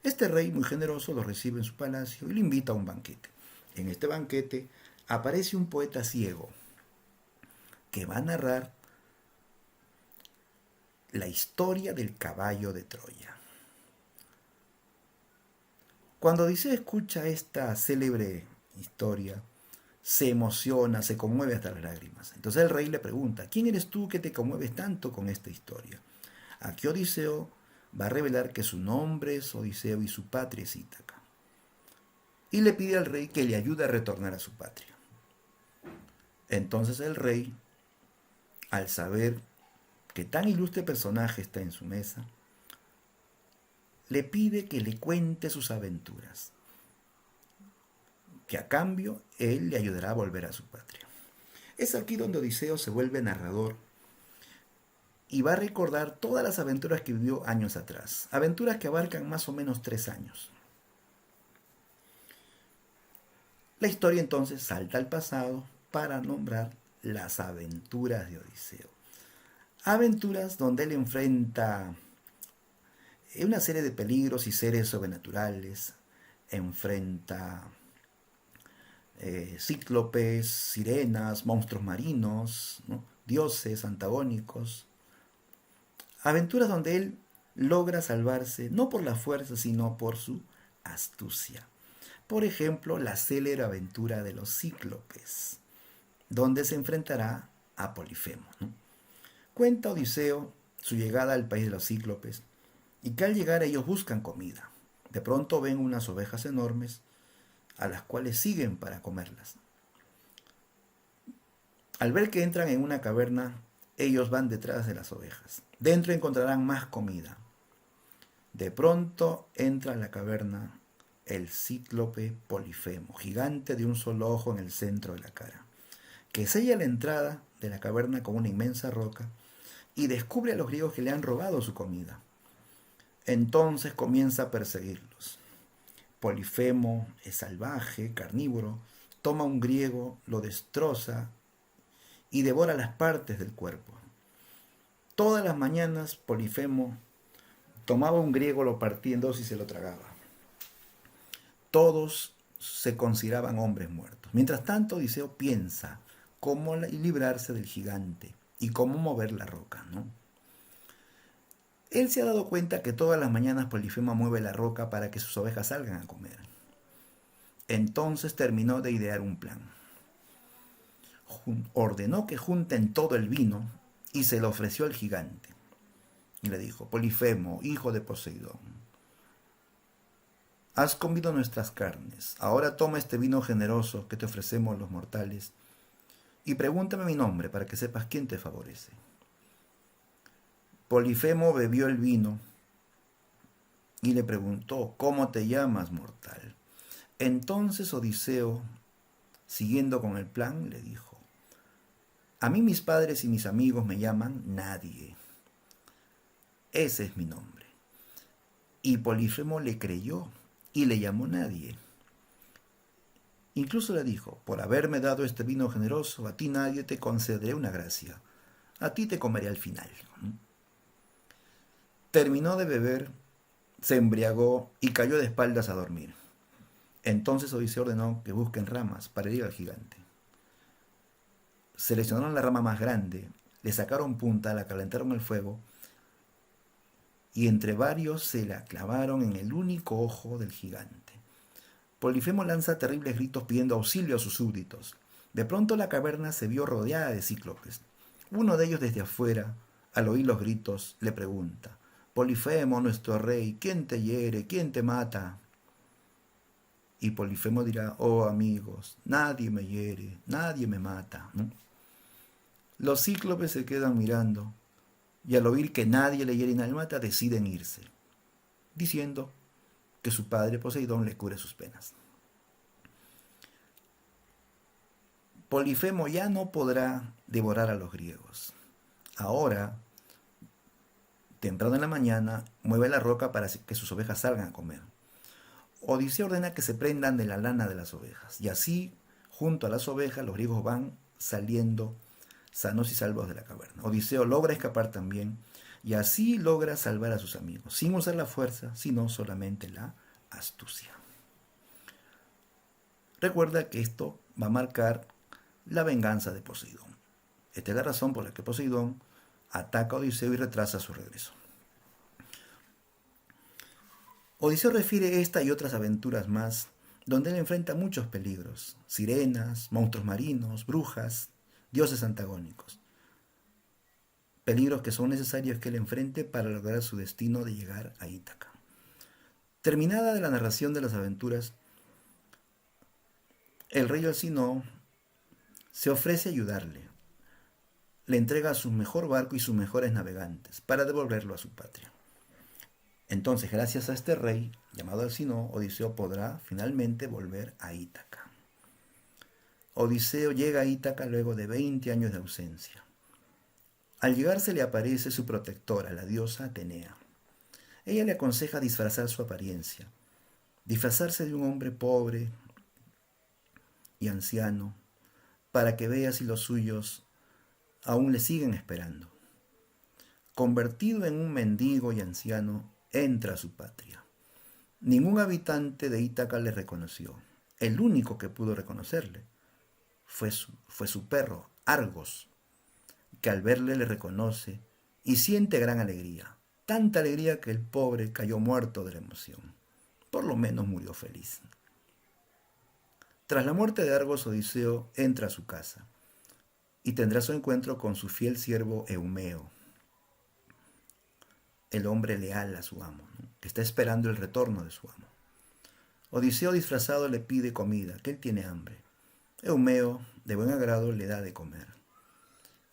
Este rey, muy generoso, lo recibe en su palacio y lo invita a un banquete. En este banquete aparece un poeta ciego que va a narrar la historia del caballo de Troya. Cuando Odiseo escucha esta célebre historia, se emociona, se conmueve hasta las lágrimas. Entonces el rey le pregunta: ¿quién eres tú que te conmueves tanto con esta historia? Aquí Odiseo va a revelar que su nombre es Odiseo y su patria es Ítaca. Y le pide al rey que le ayude a retornar a su patria. Entonces el rey, al saber que tan ilustre personaje está en su mesa, le pide que le cuente sus aventuras, que a cambio él le ayudará a volver a su patria. Es aquí donde Odiseo se vuelve narrador y va a recordar todas las aventuras que vivió años atrás, aventuras que abarcan más o menos 3 años. La historia entonces salta al pasado para nombrar las aventuras de Odiseo. Aventuras donde él enfrenta una serie de peligros y seres sobrenaturales, enfrenta cíclopes, sirenas, monstruos marinos, ¿no? Dioses antagónicos. Aventuras donde él logra salvarse no por la fuerza, sino por su astucia. Por ejemplo, la célebre aventura de los cíclopes, donde se enfrentará a Polifemo, ¿no? Cuenta Odiseo su llegada al país de los cíclopes y que al llegar ellos buscan comida. De pronto ven unas ovejas enormes a las cuales siguen para comerlas. Al ver que entran en una caverna, ellos van detrás de las ovejas. Dentro encontrarán más comida. De pronto entra en la caverna el cíclope Polifemo, gigante de un solo ojo en el centro de la cara, que sella la entrada de la caverna con una inmensa roca y descubre a los griegos que le han robado su comida. Entonces comienza a perseguirlos. Polifemo es salvaje, carnívoro, toma a un griego, lo destroza y devora las partes del cuerpo. Todas las mañanas Polifemo tomaba un griego, lo partía en dos y se lo tragaba. Todos se consideraban hombres muertos. Mientras tanto, Odiseo piensa cómo librarse del gigante y cómo mover la roca, ¿no? Él se ha dado cuenta que todas las mañanas Polifemo mueve la roca para que sus ovejas salgan a comer. Entonces terminó de idear un plan. Ordenó que junten todo el vino y se lo ofreció al gigante. Y le dijo: Polifemo, hijo de Poseidón, has comido nuestras carnes, ahora toma este vino generoso que te ofrecemos los mortales y pregúntame mi nombre para que sepas quién te favorece. Polifemo bebió el vino y le preguntó: ¿cómo te llamas, mortal? Entonces Odiseo, siguiendo con el plan, le dijo: a mí mis padres y mis amigos me llaman Nadie. Ese es mi nombre. Y Polifemo le creyó y le llamó Nadie. Incluso le dijo: por haberme dado este vino generoso, a ti Nadie te concederé una gracia. A ti te comeré al final. Terminó de beber, se embriagó y cayó de espaldas a dormir. Entonces Odiseo ordenó que busquen ramas para herir al gigante. Seleccionaron la rama más grande, le sacaron punta, la calentaron al fuego y entre varios se la clavaron en el único ojo del gigante. Polifemo lanza terribles gritos pidiendo auxilio a sus súbditos. De pronto la caverna se vio rodeada de cíclopes. Uno de ellos desde afuera, al oír los gritos, le pregunta: Polifemo, nuestro rey, ¿quién te hiere? ¿Quién te mata? Y Polifemo dirá: oh amigos, nadie me hiere, nadie me mata, ¿no? Los cíclopes se quedan mirando y al oír que nadie le hiere ni le mata, deciden irse, diciendo que su padre Poseidón le cure sus penas. Polifemo ya no podrá devorar a los griegos. Ahora, temprano en la mañana, mueve la roca para que sus ovejas salgan a comer. Odiseo ordena que se prendan de la lana de las ovejas, y así, junto a las ovejas, los griegos van saliendo sanos y salvos de la caverna. Odiseo logra escapar también, y así logra salvar a sus amigos, sin usar la fuerza, sino solamente la astucia. Recuerda que esto va a marcar la venganza de Poseidón. Esta es la razón por la que Poseidón ataca a Odiseo y retrasa su regreso. Odiseo refiere esta y otras aventuras más, donde él enfrenta muchos peligros: sirenas, monstruos marinos, brujas, dioses antagónicos. Peligros que son necesarios que él enfrente para lograr su destino de llegar a Ítaca. Terminada la narración de las aventuras, el rey Alcinoo se ofrece a ayudarle. Le entrega su mejor barco y sus mejores navegantes para devolverlo a su patria. Entonces, gracias a este rey llamado Alcinoo, Odiseo podrá finalmente volver a Ítaca. Odiseo llega a Ítaca luego de 20 años de ausencia. Al llegar se le aparece su protectora, la diosa Atenea. Ella le aconseja disfrazar su apariencia, disfrazarse de un hombre pobre y anciano, para que vea si los suyos aún le siguen esperando. Convertido en un mendigo y anciano, entra a su patria. Ningún habitante de Ítaca le reconoció. El único que pudo reconocerle fue su perro, Argos, que al verle le reconoce y siente gran alegría. Tanta alegría que el pobre cayó muerto de la emoción. Por lo menos murió feliz. Tras la muerte de Argos, Odiseo entra a su casa y tendrá su encuentro con su fiel siervo Eumeo, el hombre leal a su amo, ¿no?, que está esperando el retorno de su amo. Odiseo disfrazado le pide comida, que él tiene hambre. Eumeo, de buen agrado, le da de comer.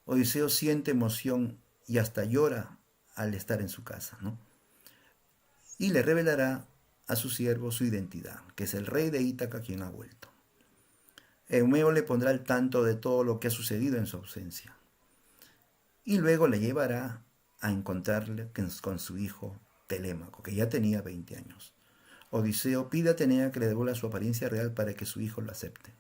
Odiseo siente emoción y hasta llora al estar en su casa, ¿no? Y le revelará a su siervo su identidad, que es el rey de Ítaca quien ha vuelto. Eumeo le pondrá al tanto de todo lo que ha sucedido en su ausencia. Y luego le llevará a encontrarle con su hijo Telémaco, que ya tenía 20 años. Odiseo pide a Atenea que le devuelva su apariencia real para que su hijo lo acepte.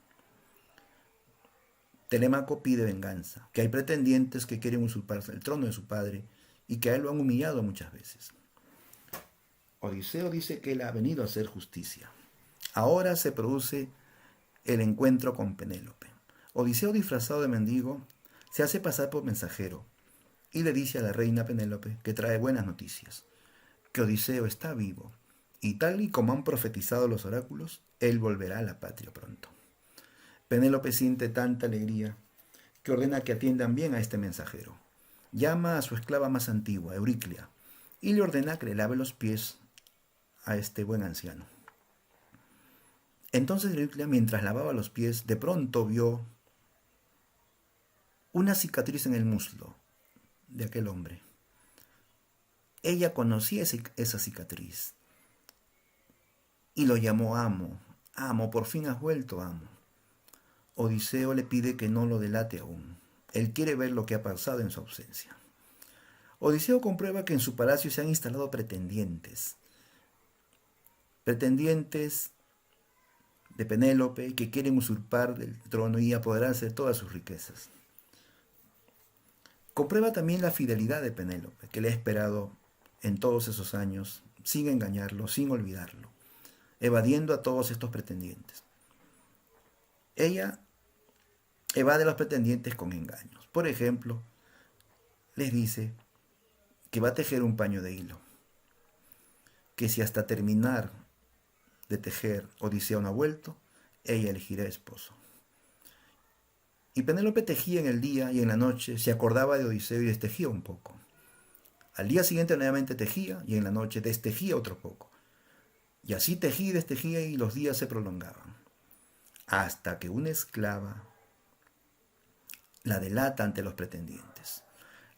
Telémaco pide venganza, que hay pretendientes que quieren usurpar el trono de su padre y que a él lo han humillado muchas veces. Odiseo dice que él ha venido a hacer justicia. Ahora se produce el encuentro con Penélope. Odiseo, disfrazado de mendigo, se hace pasar por mensajero y le dice a la reina Penélope que trae buenas noticias, que Odiseo está vivo, y tal y como han profetizado los oráculos, él volverá a la patria pronto. Penélope siente tanta alegría que ordena que atiendan bien a este mensajero. Llama a su esclava más antigua, Euriclia, y le ordena que le lave los pies a este buen anciano. Entonces Euriclia, mientras lavaba los pies, de pronto vio una cicatriz en el muslo de aquel hombre. Ella conocía esa cicatriz y lo llamó amo. Amo, por fin has vuelto, amo. Odiseo le pide que no lo delate aún. Él quiere ver lo que ha pasado en su ausencia. Odiseo comprueba que en su palacio se han instalado pretendientes. Pretendientes de Penélope que quieren usurpar el trono y apoderarse de todas sus riquezas. Comprueba también la fidelidad de Penélope, que le ha esperado en todos esos años, sin engañarlo, sin olvidarlo, evadiendo a todos estos pretendientes. Ella evade a los pretendientes con engaños. Por ejemplo, les dice que va a tejer un paño de hilo, que si hasta terminar de tejer Odiseo no ha vuelto, ella elegirá esposo. Y Penélope tejía en el día y en la noche, se acordaba de Odiseo y destejía un poco. Al día siguiente nuevamente tejía y en la noche destejía otro poco. Y así tejía y destejía y los días se prolongaban. Hasta que una esclava la delata ante los pretendientes.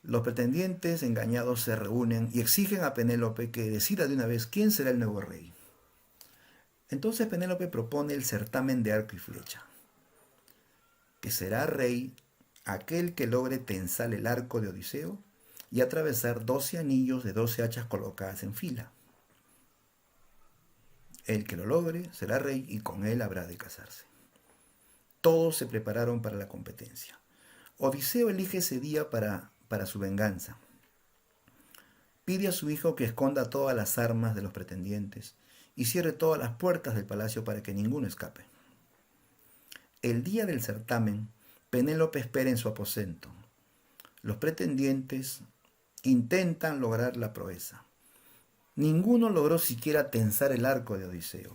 Los pretendientes engañados se reúnen y exigen a Penélope que decida de una vez quién será el nuevo rey. Entonces Penélope propone el certamen de arco y flecha, que será rey aquel que logre tensar el arco de Odiseo y atravesar 12 anillos de 12 hachas colocadas en fila. El que lo logre será rey y con él habrá de casarse. Todos se prepararon para la competencia. Odiseo elige ese día para su venganza. Pide a su hijo que esconda todas las armas de los pretendientes y cierre todas las puertas del palacio para que ninguno escape. El día del certamen, Penélope espera en su aposento. Los pretendientes intentan lograr la proeza. Ninguno logró siquiera tensar el arco de Odiseo.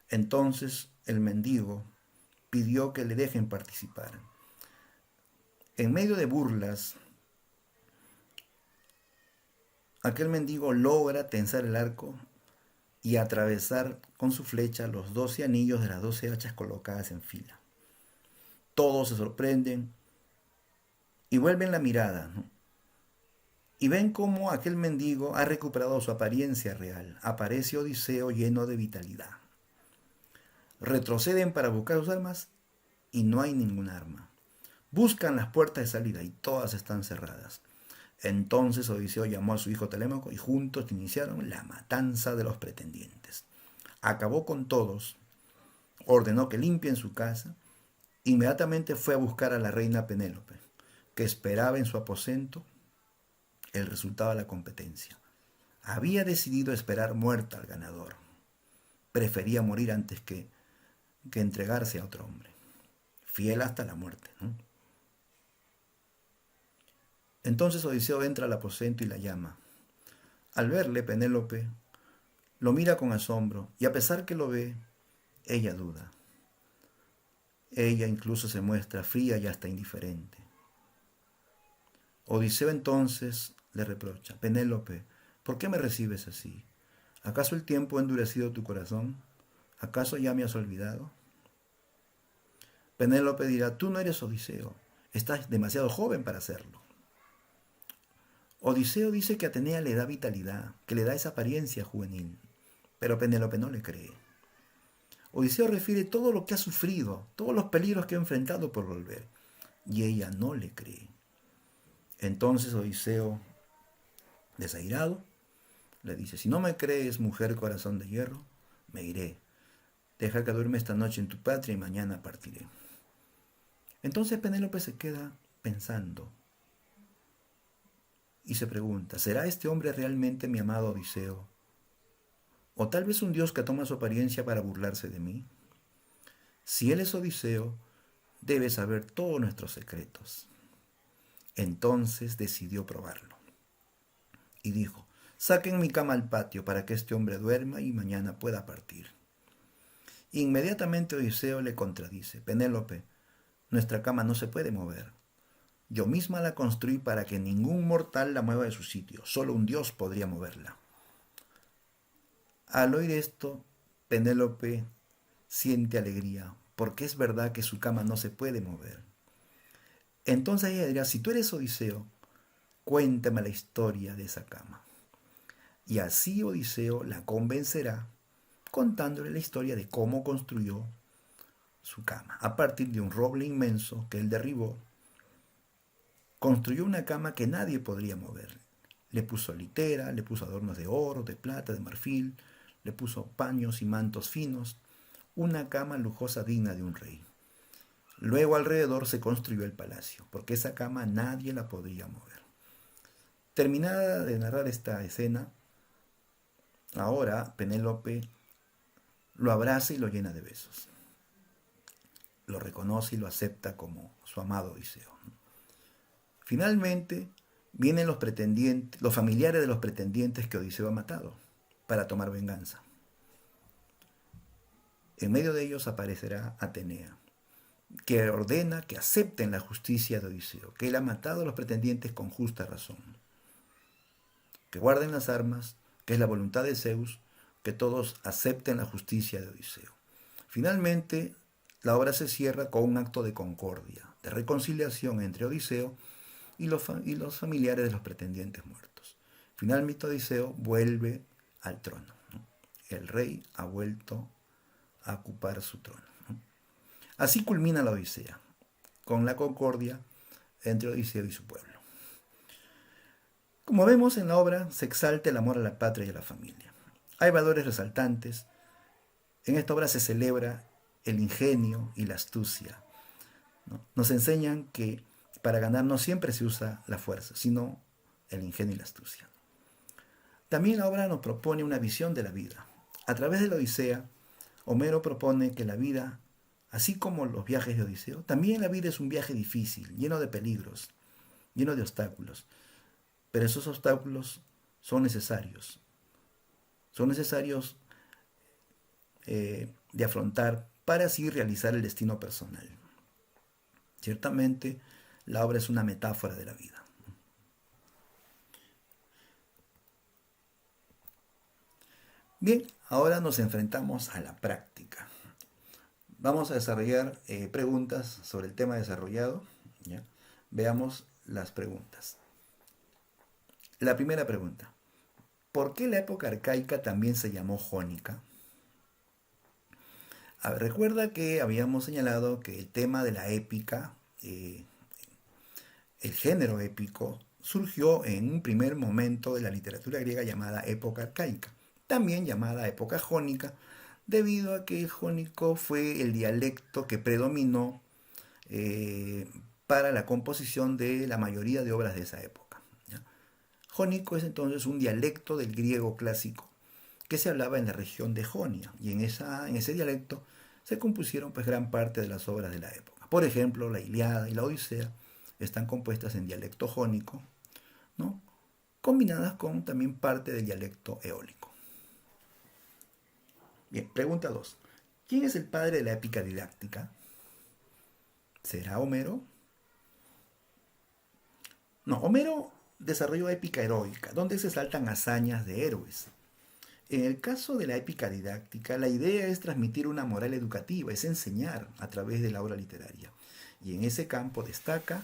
Entonces el mendigo pidió que le dejen participar. En medio de burlas, aquel mendigo logra tensar el arco y atravesar con su flecha los 12 anillos de las 12 hachas colocadas en fila. Todos se sorprenden y vuelven la mirada, ¿no? Y ven cómo aquel mendigo ha recuperado su apariencia real. Aparece Odiseo lleno de vitalidad. Retroceden para buscar sus armas y no hay ninguna arma. Buscan las puertas de salida y todas están cerradas. Entonces Odiseo llamó a su hijo Telémaco y juntos iniciaron la matanza de los pretendientes. Acabó con todos, ordenó que limpien su casa, inmediatamente fue a buscar a la reina Penélope, que esperaba en su aposento el resultado de la competencia. Había decidido esperar muerta al ganador. Prefería morir antes que entregarse a otro hombre. Fiel hasta la muerte, ¿no? Entonces Odiseo entra al aposento y la llama. Al verle, Penélope lo mira con asombro y a pesar que lo ve, ella duda. Ella incluso se muestra fría y hasta indiferente. Odiseo entonces le reprocha, Penélope, ¿por qué me recibes así? ¿Acaso el tiempo ha endurecido tu corazón? ¿Acaso ya me has olvidado? Penélope dirá, tú no eres Odiseo, estás demasiado joven para hacerlo. Odiseo dice que Atenea le da vitalidad, que le da esa apariencia juvenil, pero Penélope no le cree. Odiseo refiere todo lo que ha sufrido, todos los peligros que ha enfrentado por volver, y ella no le cree. Entonces Odiseo, desairado, le dice, si no me crees, mujer corazón de hierro, me iré. Deja que duerme esta noche en tu patria y mañana partiré. Entonces Penélope se queda pensando y se pregunta, ¿será este hombre realmente mi amado Odiseo? ¿O tal vez un dios que toma su apariencia para burlarse de mí? Si él es Odiseo, debe saber todos nuestros secretos. Entonces decidió probarlo y dijo: saquen mi cama al patio para que este hombre duerma y mañana pueda partir. Inmediatamente Odiseo le contradice: Penélope, nuestra cama no se puede mover. Yo misma la construí para que ningún mortal la mueva de su sitio. Solo un dios podría moverla. Al oír esto, Penélope siente alegría, porque es verdad que su cama no se puede mover. Entonces ella dirá: si tú eres Odiseo, cuéntame la historia de esa cama. Y así Odiseo la convencerá contándole la historia de cómo construyó su cama. A partir de un roble inmenso que él derribó, construyó una cama que nadie podría mover. Le puso litera, le puso adornos de oro, de plata, de marfil, le puso paños y mantos finos, una cama lujosa digna de un rey. Luego alrededor se construyó el palacio, porque esa cama nadie la podría mover. Terminada de narrar esta escena, ahora Penélope lo abraza y lo llena de besos. Lo reconoce y lo acepta como su amado Odiseo. Finalmente vienen los pretendientes, los familiares de los pretendientes que Odiseo ha matado, para tomar venganza. En medio de ellos aparecerá Atenea, que ordena que acepten la justicia de Odiseo, que él ha matado a los pretendientes con justa razón, que guarden las armas, que es la voluntad de Zeus, que todos acepten la justicia de Odiseo. Finalmente, la obra se cierra con un acto de concordia, de reconciliación entre Odiseo y los familiares de los pretendientes muertos. Finalmente Odiseo vuelve al trono, ¿no? El rey ha vuelto a ocupar su trono, ¿no? Así culmina la Odisea, con la concordia entre Odiseo y su pueblo. Como vemos en la obra, se exalta el amor a la patria y a la familia. Hay valores resaltantes. En esta obra se celebra el ingenio y la astucia, ¿no? Nos enseñan que para ganar no siempre se usa la fuerza, sino el ingenio y la astucia. También la obra nos propone una visión de la vida. A través de la Odisea, Homero propone que la vida, así como los viajes de Odiseo, también la vida es un viaje difícil, lleno de peligros, lleno de obstáculos. Pero esos obstáculos son necesarios. Son necesarios de afrontar para así realizar el destino personal. Ciertamente, la obra es una metáfora de la vida. Bien, ahora nos enfrentamos a la práctica. Vamos a desarrollar preguntas sobre el tema desarrollado, ¿ya? Veamos las preguntas. La primera pregunta: ¿por qué la época arcaica también se llamó jónica? A ver, recuerda que habíamos señalado que el tema de la épica, el género épico, surgió en un primer momento de la literatura griega llamada época arcaica, también llamada época jónica, debido a que el jónico fue el dialecto que predominó para la composición de la mayoría de obras de esa época, ¿ya? Jónico es entonces un dialecto del griego clásico que se hablaba en la región de Jonia, y en ese dialecto se compusieron pues gran parte de las obras de la época. Por ejemplo, la Ilíada y la Odisea están compuestas en dialecto jónico, ¿no?, combinadas con también parte del dialecto eólico. Bien, pregunta 2. ¿Quién es el padre de la épica didáctica? ¿Será Homero? No, Homero desarrolló épica heroica, donde se saltan hazañas de héroes. En el caso de la épica didáctica, la idea es transmitir una moral educativa, es enseñar a través de la obra literaria. Y en ese campo destaca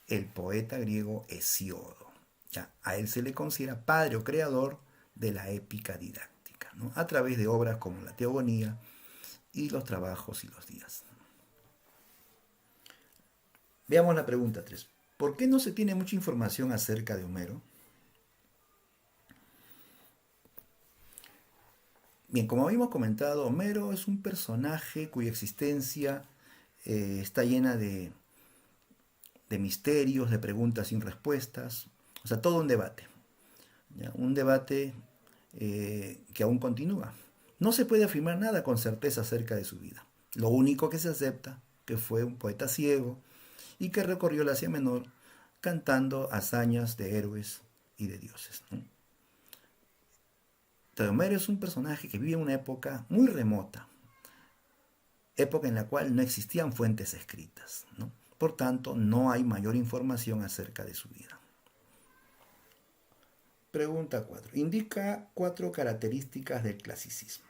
el poeta griego Hesíodo. Ya, a él se le considera padre o creador de la épica didáctica, ¿no?, a través de obras como la Teogonía y los Trabajos y los Días. Veamos la pregunta 3. ¿Por qué no se tiene mucha información acerca de Homero? Bien, como habíamos comentado, Homero es un personaje cuya existencia está llena de misterios, de preguntas sin respuestas, o sea, todo un debate, ¿ya? Un debate que aún continúa. No se puede afirmar nada con certeza acerca de su vida. Lo único que se acepta, que fue un poeta ciego y que recorrió el Asia Menor cantando hazañas de héroes y de dioses, ¿no? Homero es un personaje que vive en una época muy remota, época en la cual no existían fuentes escritas, ¿no? Por tanto, no hay mayor información acerca de su vida. Pregunta 4. Indica 4 características del clasicismo.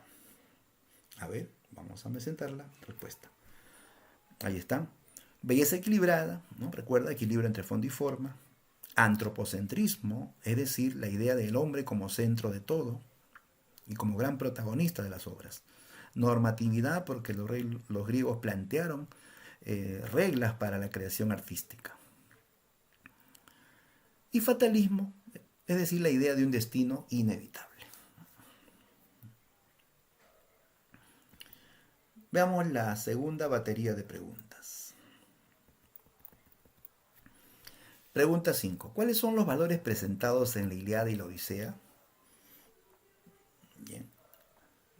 A ver, vamos a presentar la respuesta. Ahí está. Belleza equilibrada, ¿no? Recuerda, equilibrio entre fondo y forma. Antropocentrismo, es decir, la idea del hombre como centro de todo y como gran protagonista de las obras. Normatividad, porque los griegos plantearon reglas para la creación artística. Y fatalismo, es decir, la idea de un destino inevitable. Veamos la segunda batería de preguntas. Pregunta 5. ¿Cuáles son los valores presentados en la Ilíada y la Odisea?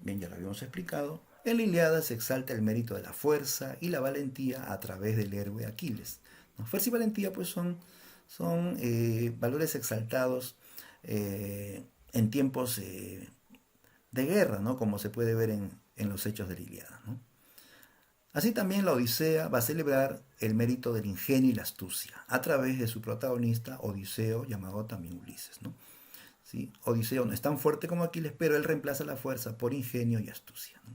Bien, ya lo habíamos explicado. En la Ilíada se exalta el mérito de la fuerza y la valentía a través del héroe Aquiles. ¿No? Fuerza y valentía pues son valores exaltados en tiempos de guerra, ¿no? Como se puede ver en los hechos de la Ilíada, ¿no? Así también la Odisea va a celebrar el mérito del ingenio y la astucia a través de su protagonista Odiseo, llamado también Ulises, ¿no? ¿Sí? Odiseo no es tan fuerte como Aquiles, pero él reemplaza la fuerza por ingenio y astucia, ¿no?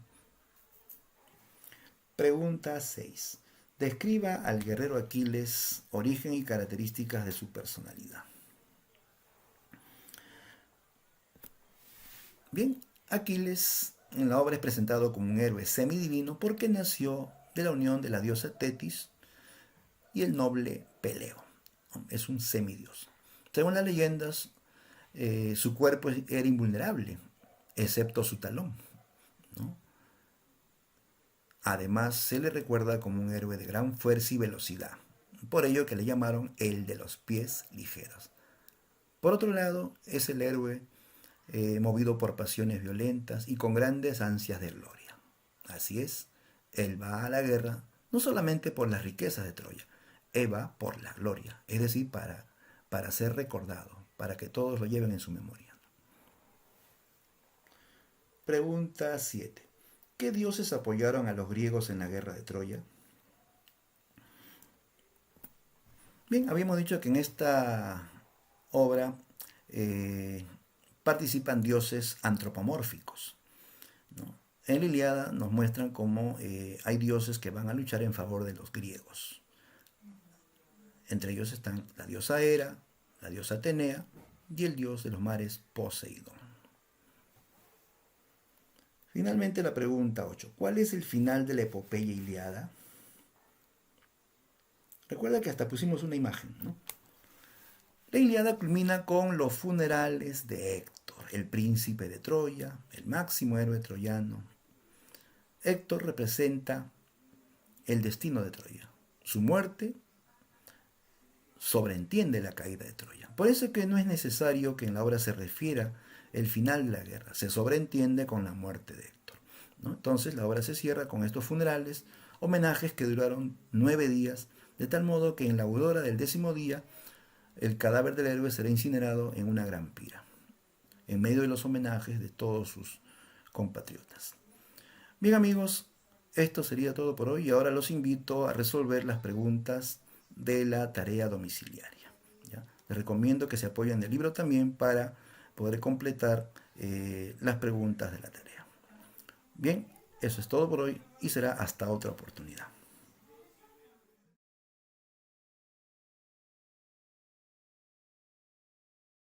Pregunta 6. Describa al guerrero Aquiles, origen y características de su personalidad. Bien, Aquiles en la obra es presentado como un héroe semidivino porque nació de la unión de la diosa Tetis y el noble Peleo. Es un semidios. Según las leyendas, su cuerpo era invulnerable, excepto su talón, ¿no? Además, se le recuerda como un héroe de gran fuerza y velocidad, por ello que le llamaron el de los pies ligeros. Por otro lado, es el héroe movido por pasiones violentas y con grandes ansias de gloria. Así es, él va a la guerra no solamente por las riquezas de Troya, él va por la gloria, es decir, para ser recordado, para que todos lo lleven en su memoria. Pregunta 7. ¿Qué dioses apoyaron a los griegos en la guerra de Troya? Bien, habíamos dicho que en esta obra participan dioses antropomórficos, ¿no? En la Ilíada nos muestran cómo hay dioses que van a luchar en favor de los griegos. Entre ellos están la diosa Hera, la diosa Atenea y el dios de los mares Poseidón. Finalmente la pregunta 8. ¿Cuál es el final de la epopeya Ilíada? Recuerda que hasta pusimos una imagen, ¿no? La Ilíada culmina con los funerales de Héctor, el príncipe de Troya, el máximo héroe troyano. Héctor representa el destino de Troya. Su muerte sobreentiende la caída de Troya. Por eso es que no es necesario que en la obra se refiera el final de la guerra, se sobreentiende con la muerte de Héctor, ¿no? Entonces la obra se cierra con estos funerales, homenajes que duraron 9 días, de tal modo que en la aurora del 10.º día el cadáver del héroe será incinerado en una gran pira, en medio de los homenajes de todos sus compatriotas. Bien amigos, esto sería todo por hoy y ahora los invito a resolver las preguntas de la tarea domiciliaria, ¿ya? Les recomiendo que se apoyen del libro también para poder completar las preguntas de la tarea. Bien, eso es todo por hoy y será hasta otra oportunidad.